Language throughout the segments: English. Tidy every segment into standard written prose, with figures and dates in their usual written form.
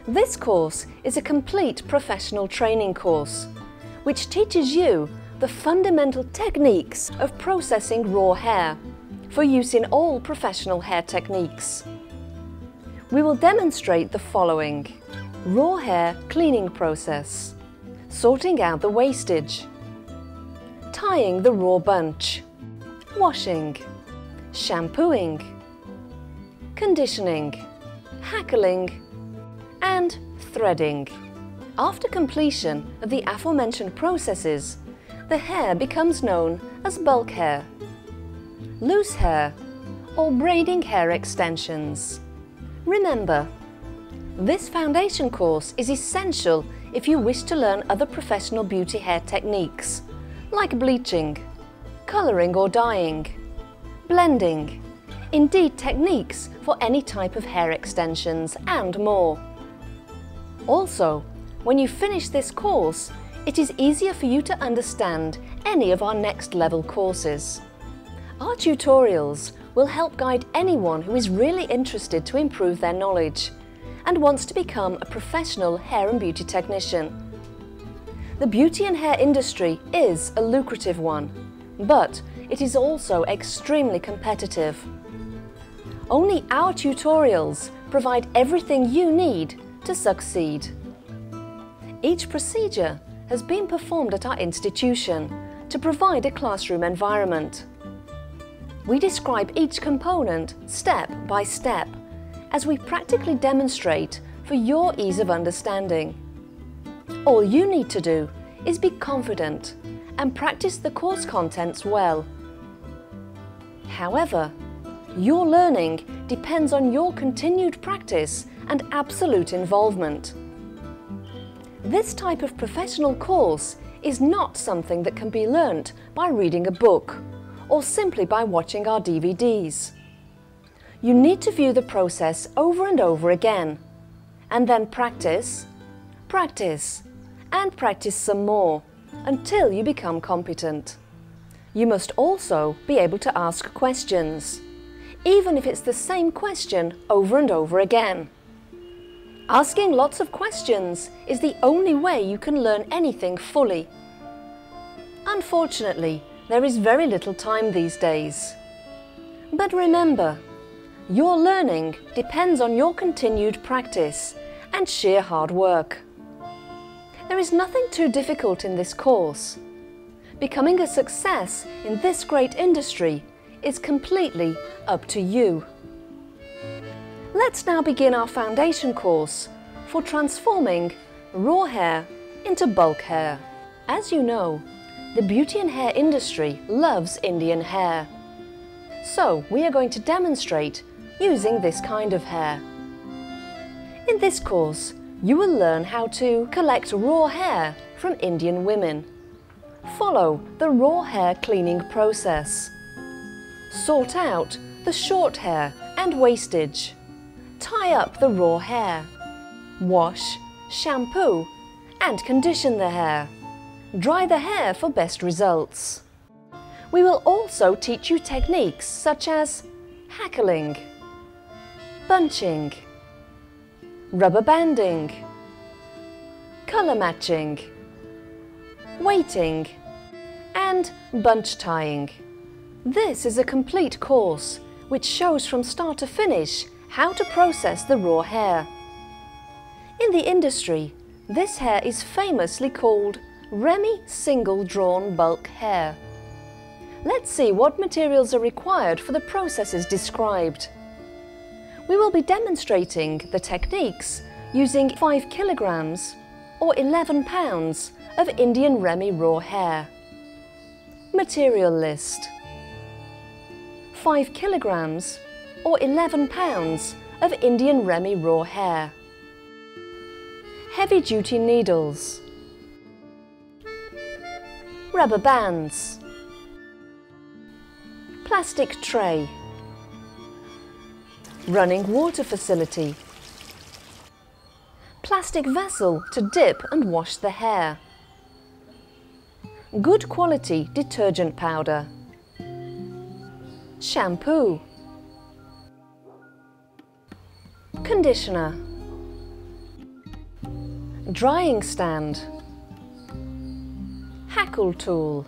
This course is a complete professional training course, which teaches you the fundamental techniques of processing raw hair for use in all professional hair techniques. We will demonstrate the following: raw hair cleaning process, sorting out the wastage, tying the raw bunch, washing, shampooing, conditioning, hackling, and threading. After completion of the aforementioned processes, the hair becomes known as bulk hair, loose hair, or braiding hair extensions. Remember, this foundation course is essential if you wish to learn other professional beauty hair techniques, like bleaching, colouring or dyeing, blending, indeed techniques for any type of hair extensions and more. Also, when you finish this course, it is easier for you to understand any of our next level courses. Our tutorials will help guide anyone who is really interested to improve their knowledge and wants to become a professional hair and beauty technician. The beauty and hair industry is a lucrative one, but it is also extremely competitive. Only our tutorials provide everything you need to succeed. Each procedure has been performed at our institution to provide a classroom environment. We describe each component step by step as we practically demonstrate for your ease of understanding. All you need to do is be confident and practice the course contents well. However, your learning depends on your continued practice and absolute involvement. This type of professional course is not something that can be learnt by reading a book or simply by watching our DVDs. You need to view the process over and over again, and then practice, practice, and practice some more until you become competent. You must also be able to ask questions, even if it's the same question over and over again. Asking lots of questions is the only way you can learn anything fully. Unfortunately, there is very little time these days. But remember, your learning depends on your continued practice and sheer hard work. There is nothing too difficult in this course. Becoming a success in this great industry is completely up to you. Let's now begin our foundation course for transforming raw hair into bulk hair. As you know, the beauty and hair industry loves Indian hair. So we are going to demonstrate using this kind of hair. In this course, you will learn how to collect raw hair from Indian women, follow the raw hair cleaning process, sort out the short hair and wastage, tie up the raw hair, wash, shampoo, and condition the hair. Dry the hair for best results. We will also teach you techniques such as hackling, bunching, rubber banding, colour matching, weighting, and bunch tying. This is a complete course which shows from start to finish how to process the raw hair. In the industry, this hair is famously called Remy single drawn bulk hair. Let's see what materials are required for the processes described. We will be demonstrating the techniques using 5 kilograms or 11 pounds of Indian Remy raw hair. Material list: 5 kilograms or 11 pounds of Indian Remy raw hair. Heavy duty needles, rubber bands, plastic tray, running water facility, plastic vessel to dip and wash the hair, good quality detergent powder, shampoo, conditioner, drying stand, hackle tool,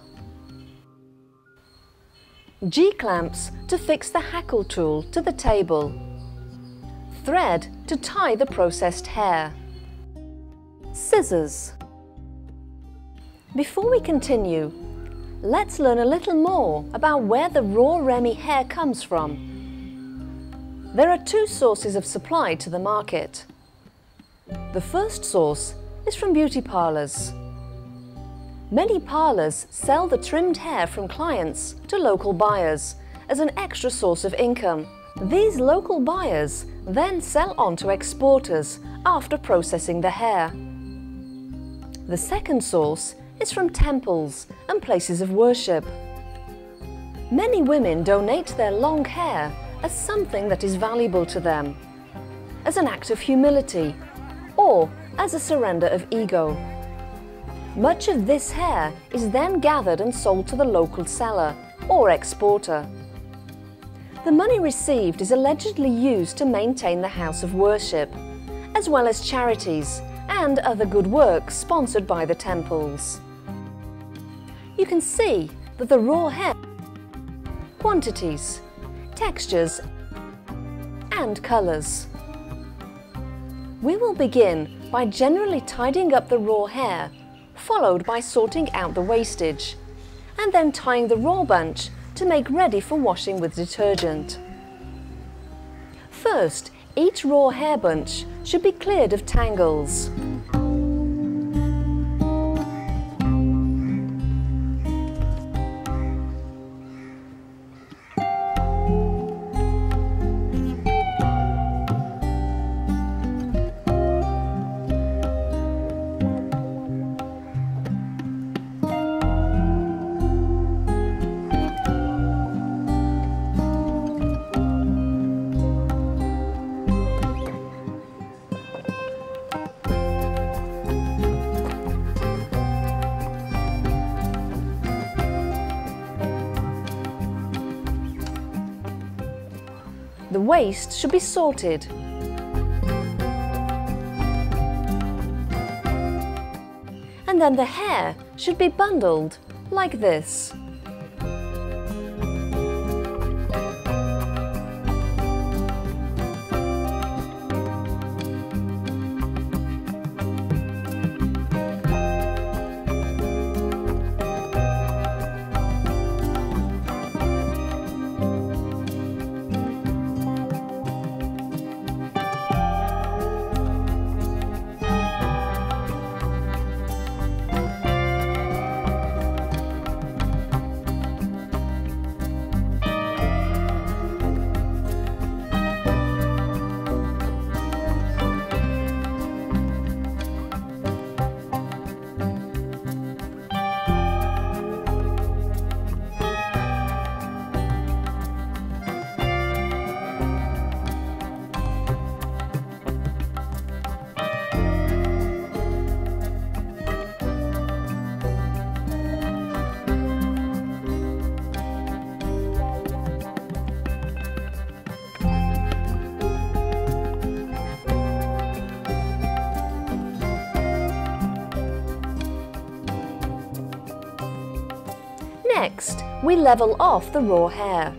G-clamps to fix the hackle tool to the table, thread to tie the processed hair, scissors. Before we continue, let's learn a little more about where the raw Remy hair comes from. There are two sources of supply to the market. The first source is from beauty parlours. Many parlours sell the trimmed hair from clients to local buyers as an extra source of income. These local buyers then sell on to exporters after processing the hair. The second source is from temples and places of worship. Many women donate their long hair as something that is valuable to them, as an act of humility, or as a surrender of ego. Much of this hair is then gathered and sold to the local seller or exporter. The money received is allegedly used to maintain the house of worship, as well as charities and other good works sponsored by the temples. You can see that the raw hair, quantities, textures and colours. We will begin by generally tidying up the raw hair, followed by sorting out the wastage, and then tying the raw bunch to make ready for washing with detergent. First, each raw hair bunch should be cleared of tangles. The waste should be sorted. And then the hair should be bundled like this. Next, we level off the raw hair.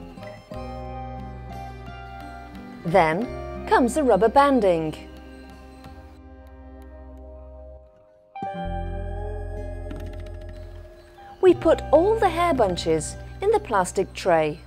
Then comes the rubber banding. We put all the hair bunches in the plastic tray.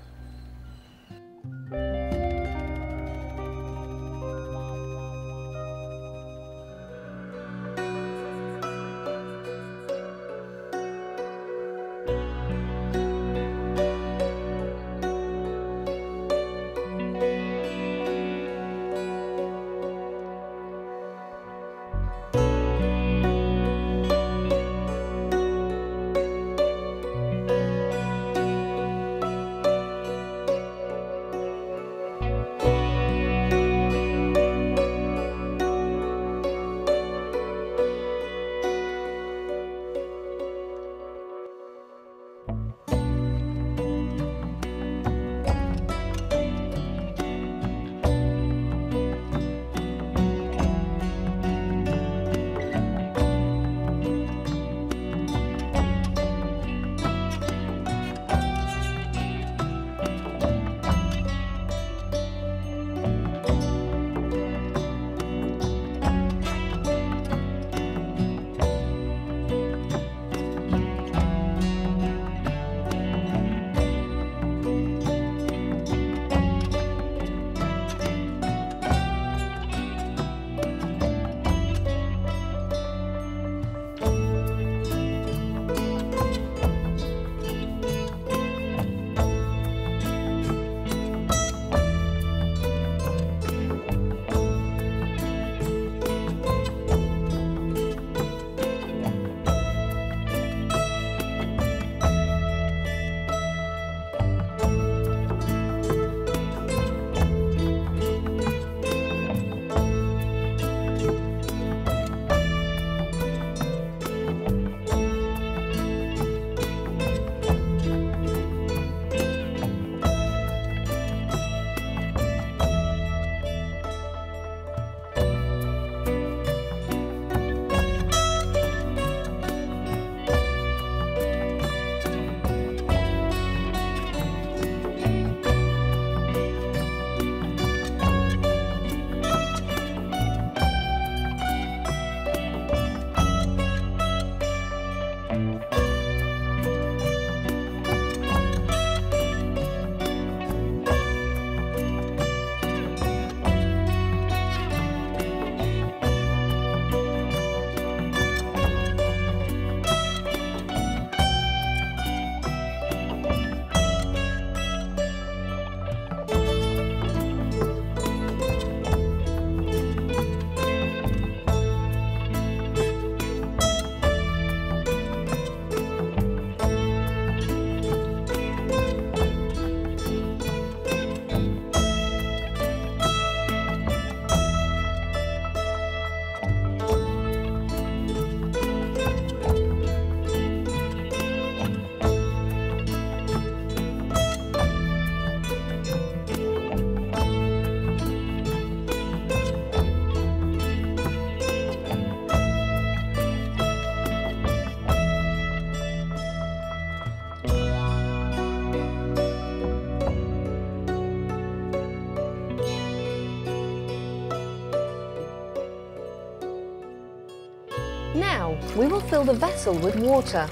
Now we will fill the vessel with water.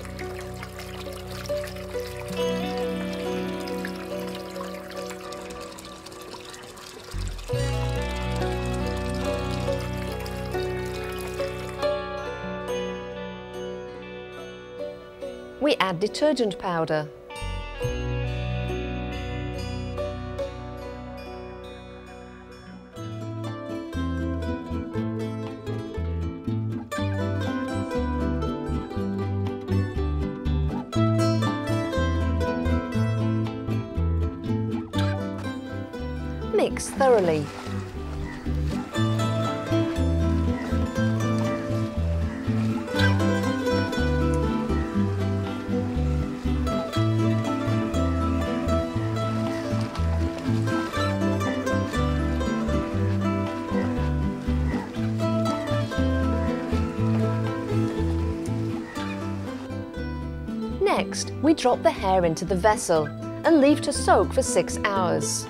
We add detergent powder. Mix thoroughly. Next, we drop the hair into the vessel and leave to soak for 6 hours.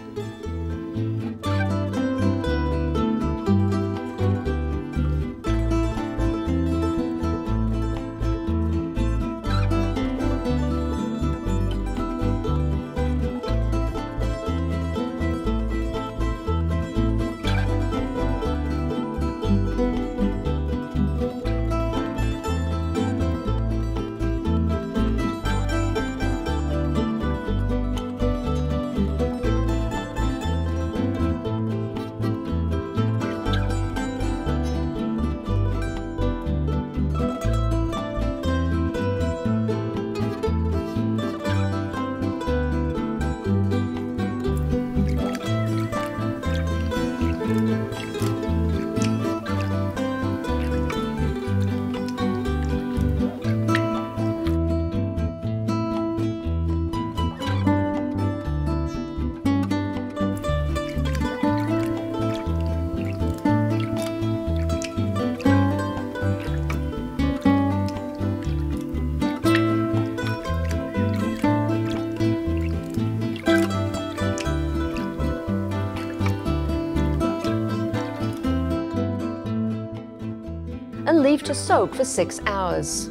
And leave to soak for 6 hours.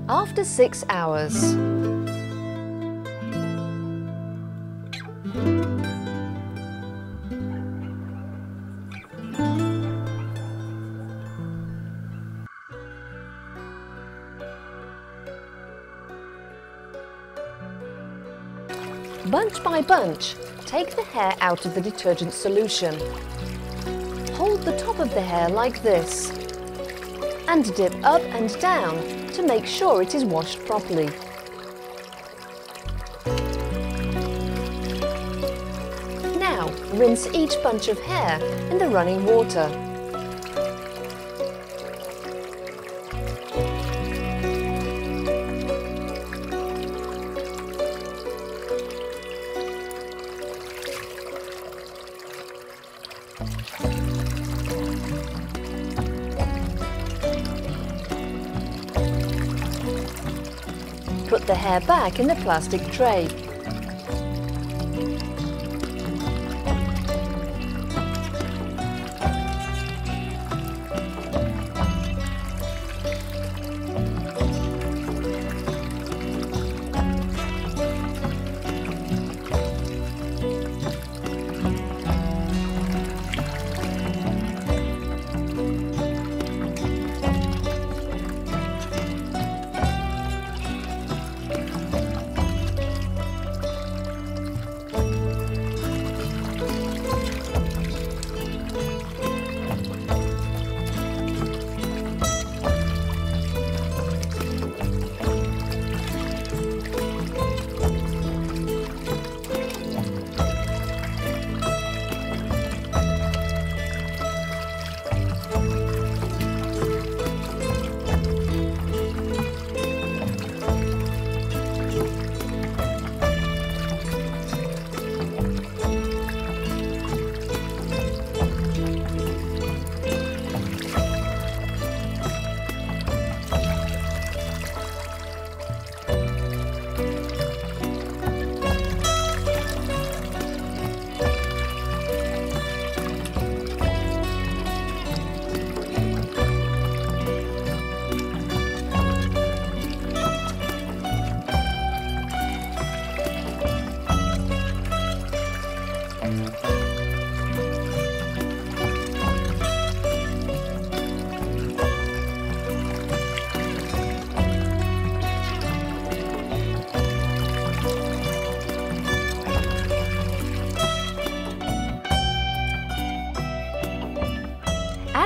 After 6 hours, bunch by bunch, take the hair out of the detergent solution. Hold the top of the hair like this and dip up and down to make sure it is washed properly. Now rinse each bunch of hair in the running water. Put the hair back in the plastic tray.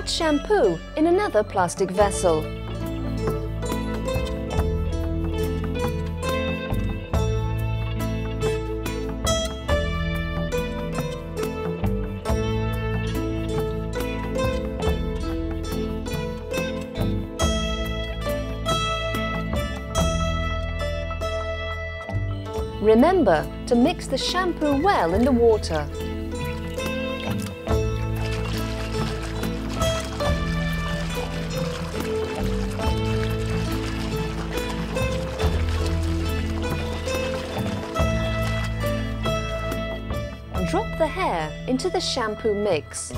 Add shampoo in another plastic vessel. Remember to mix the shampoo well in the water. Drop the hair into the shampoo mix.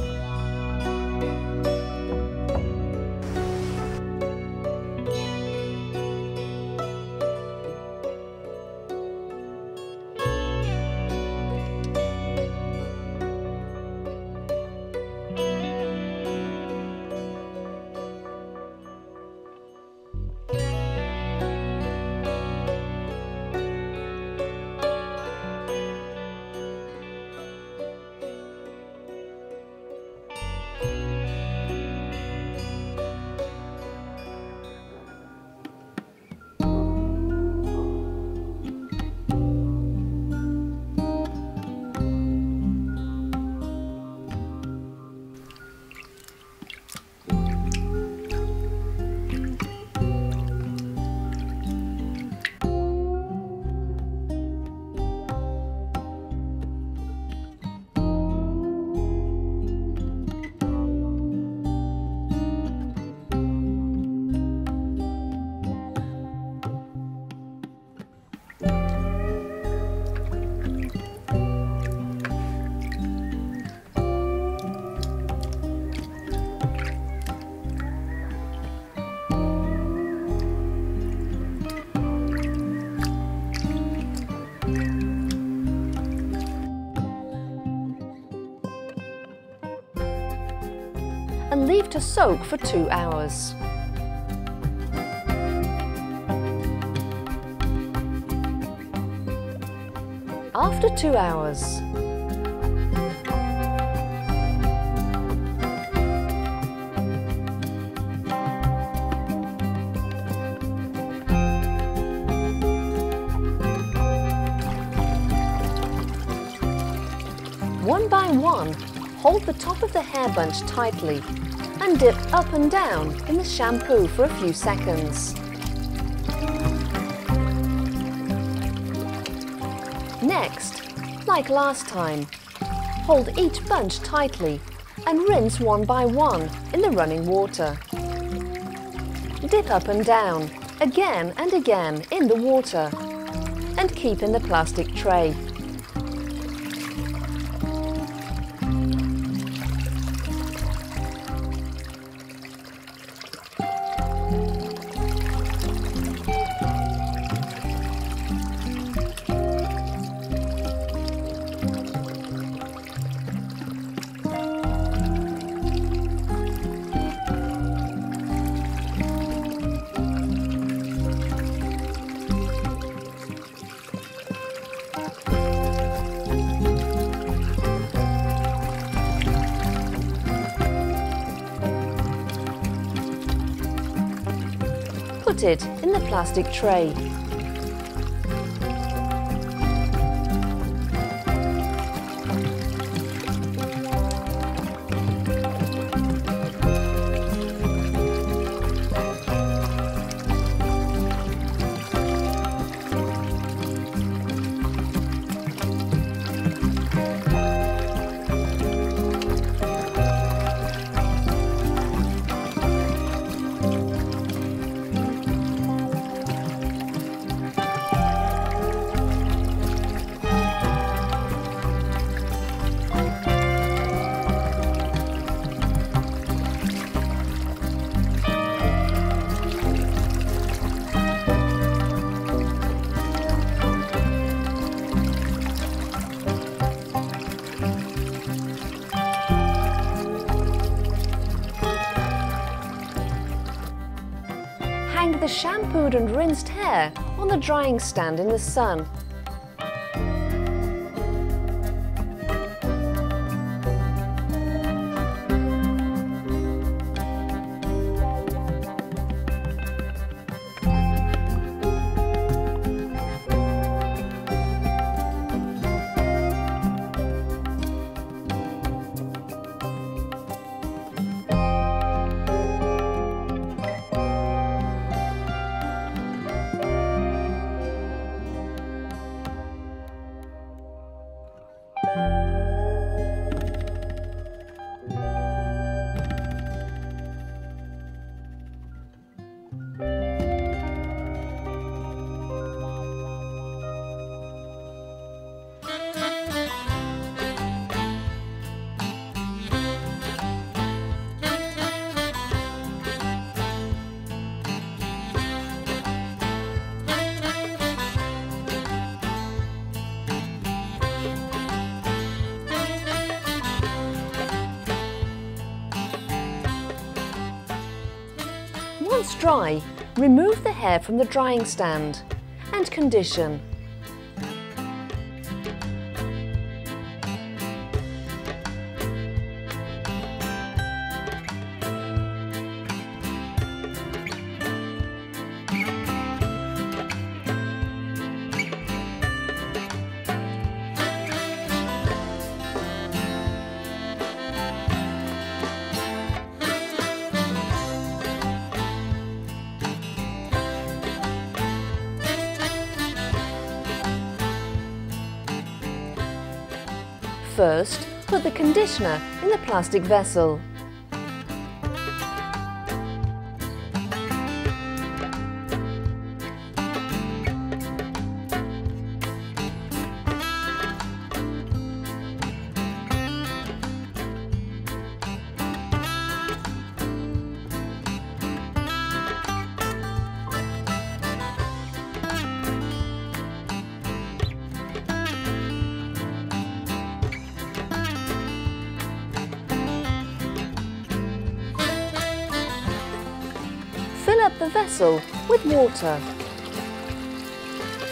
And leave to soak for 2 hours. After 2 hours, one by one, hold the top of the hair bunch tightly and dip up and down in the shampoo for a few seconds. Next, like last time, hold each bunch tightly and rinse one by one in the running water. Dip up and down, again and again in the water, and keep in the plastic tray. Put it in the plastic tray. Hang the shampooed and rinsed hair on the drying stand in the sun. Once dry, remove the hair from the drying stand and condition. First, put the conditioner in the plastic vessel. Fill up the vessel with water.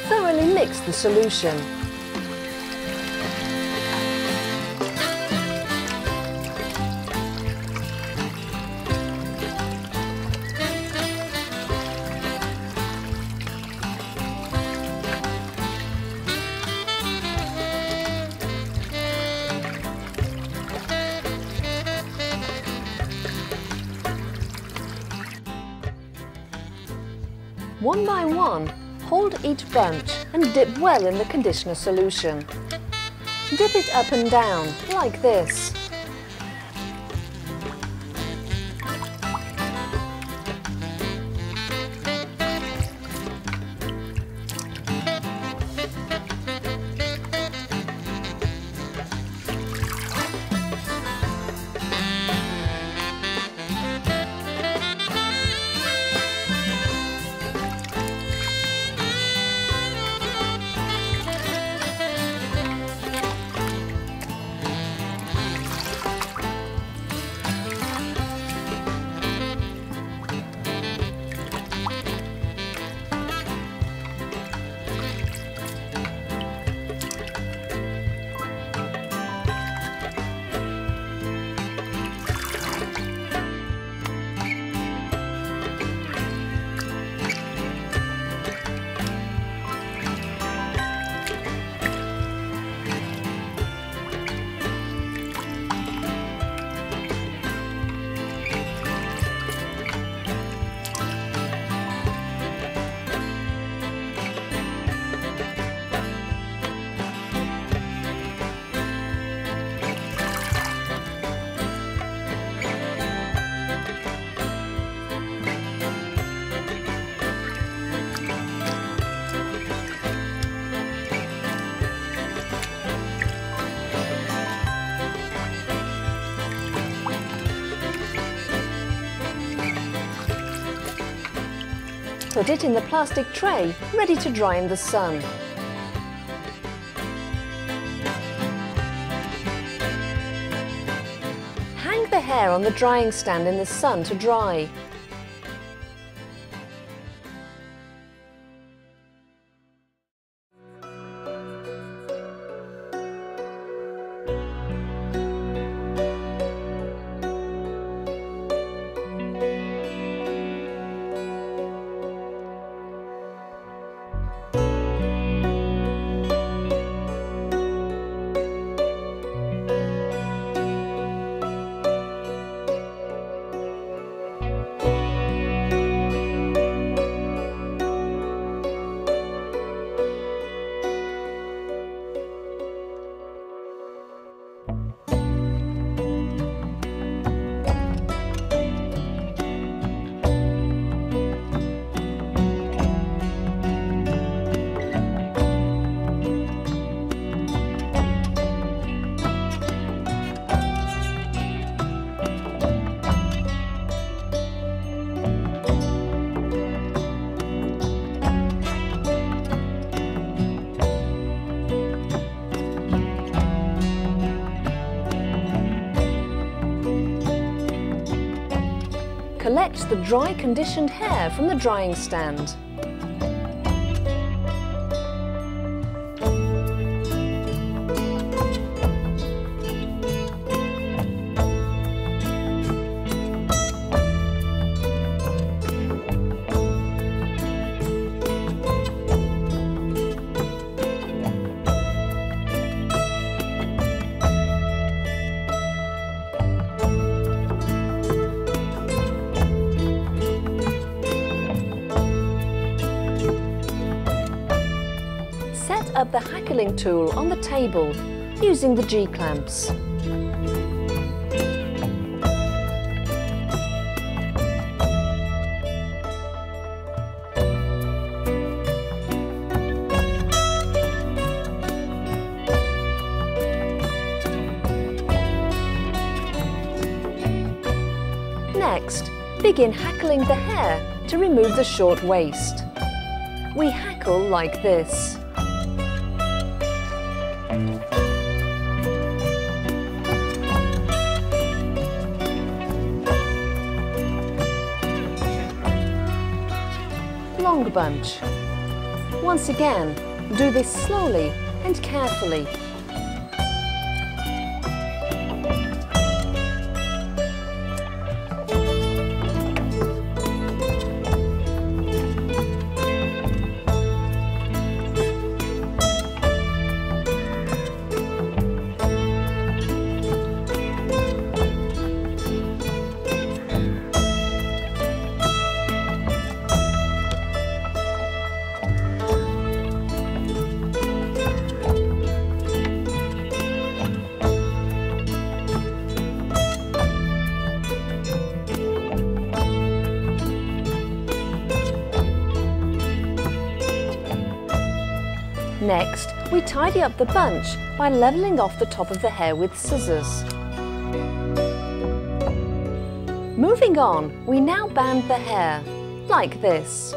Thoroughly mix the solution. One by one, hold each bunch and dip well in the conditioner solution. Dip it up and down, like this. Put it in the plastic tray, ready to dry in the sun. Hang the hair on the drying stand in the sun to dry. collect the dry conditioned hair from the drying stand. Set up the hackling tool on the table using the G-clamps. Next, begin hackling the hair to remove the short waist. We hackle like this. Long bunch. Once again, do this slowly and carefully. Next, we tidy up the bunch by levelling off the top of the hair with scissors. Moving on, we now band the hair, like this.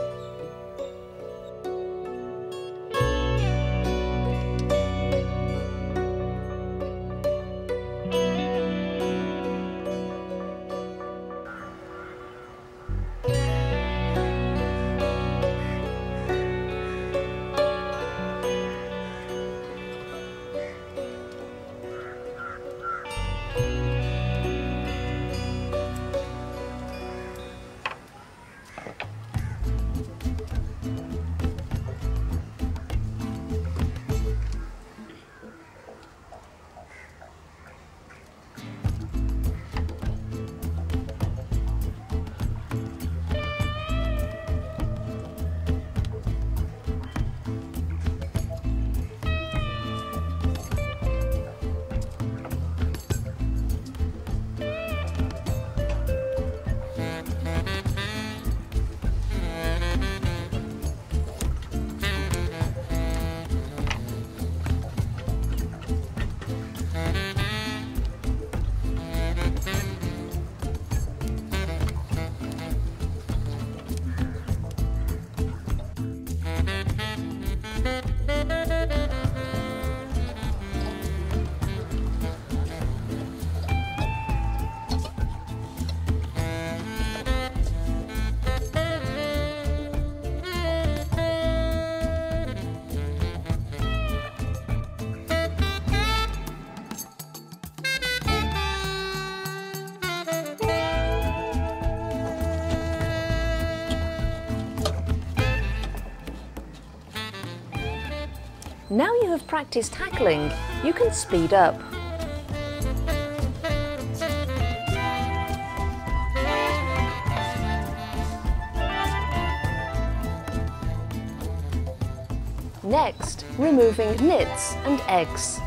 Now you have practiced hackling, you can speed up. Next, removing nits and eggs.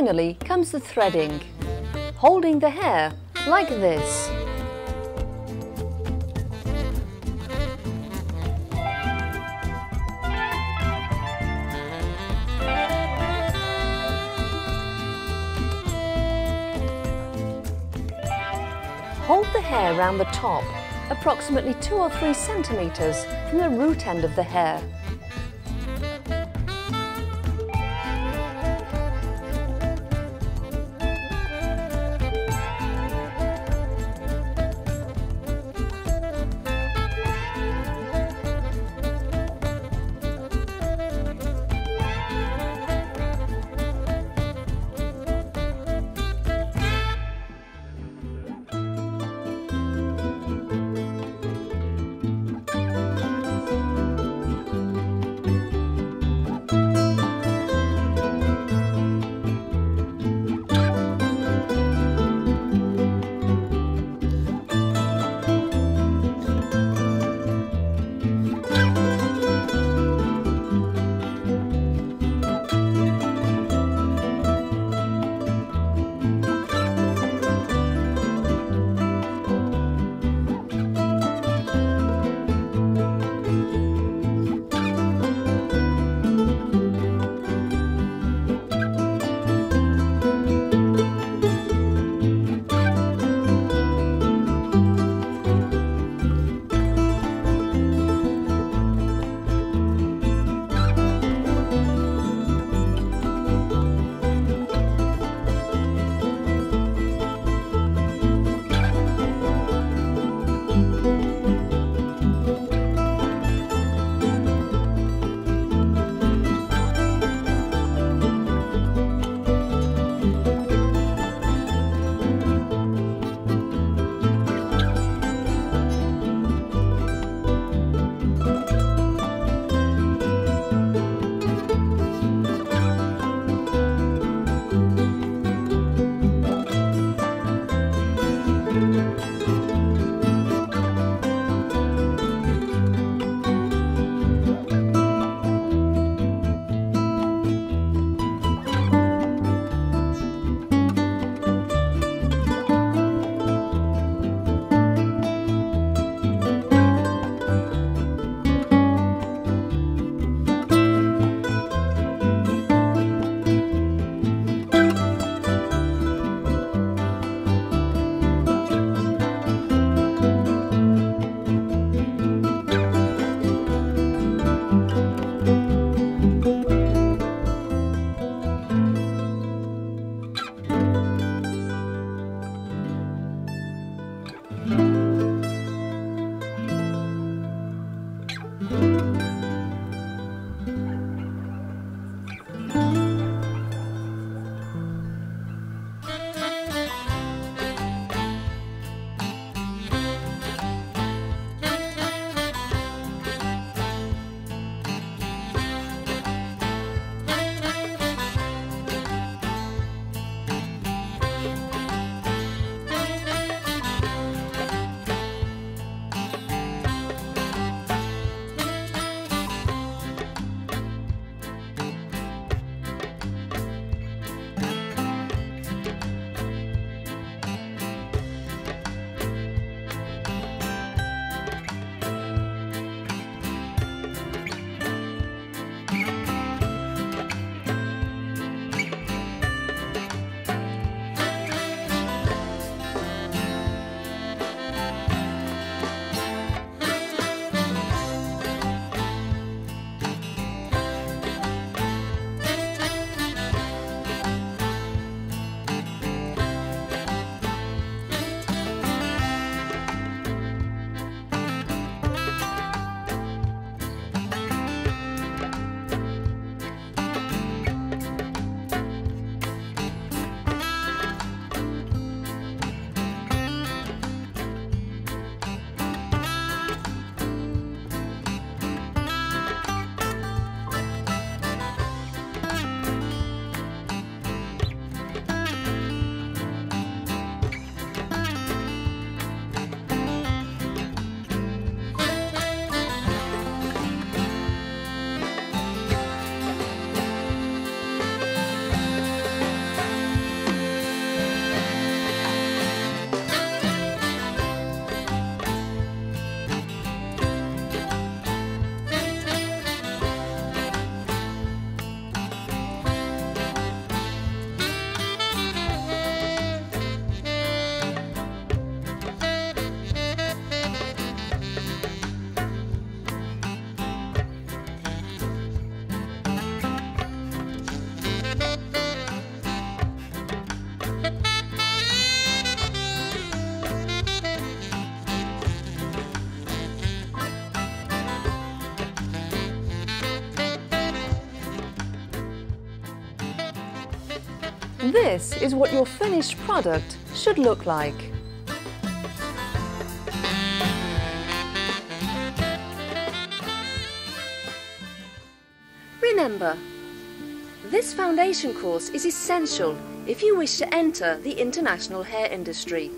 finally comes the threading, holding the hair like this. Hold the hair round the top, approximately 2 or 3 centimeters from the root end of the hair. This is what your finished product should look like. Remember, this foundation course is essential if you wish to enter the international hair industry.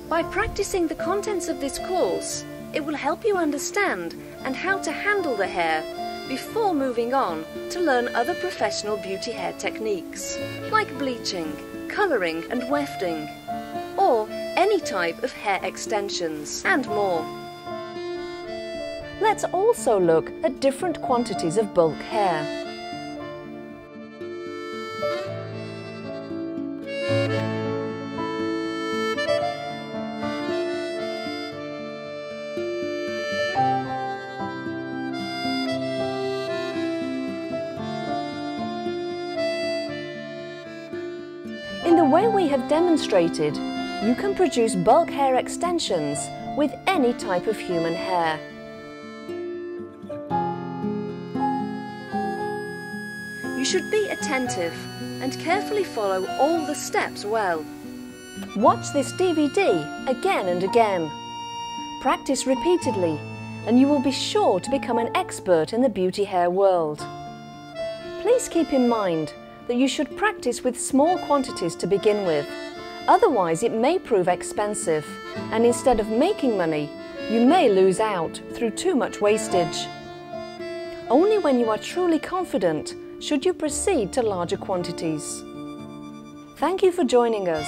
By practicing the contents of this course, it will help you understand and how to handle the hair before moving on to learn other professional beauty hair techniques, like bleaching, colouring and wefting, or any type of hair extensions, and more. Let's also look at different quantities of bulk hair. In the way we have demonstrated, you can produce bulk hair extensions with any type of human hair. You should be attentive and carefully follow all the steps well. Watch this DVD again and again. Practice repeatedly, and you will be sure to become an expert in the beauty hair world. Please keep in mind that you should practice with small quantities to begin with. Otherwise, it may prove expensive, and instead of making money, you may lose out through too much wastage. Only when you are truly confident should you proceed to larger quantities. Thank you for joining us.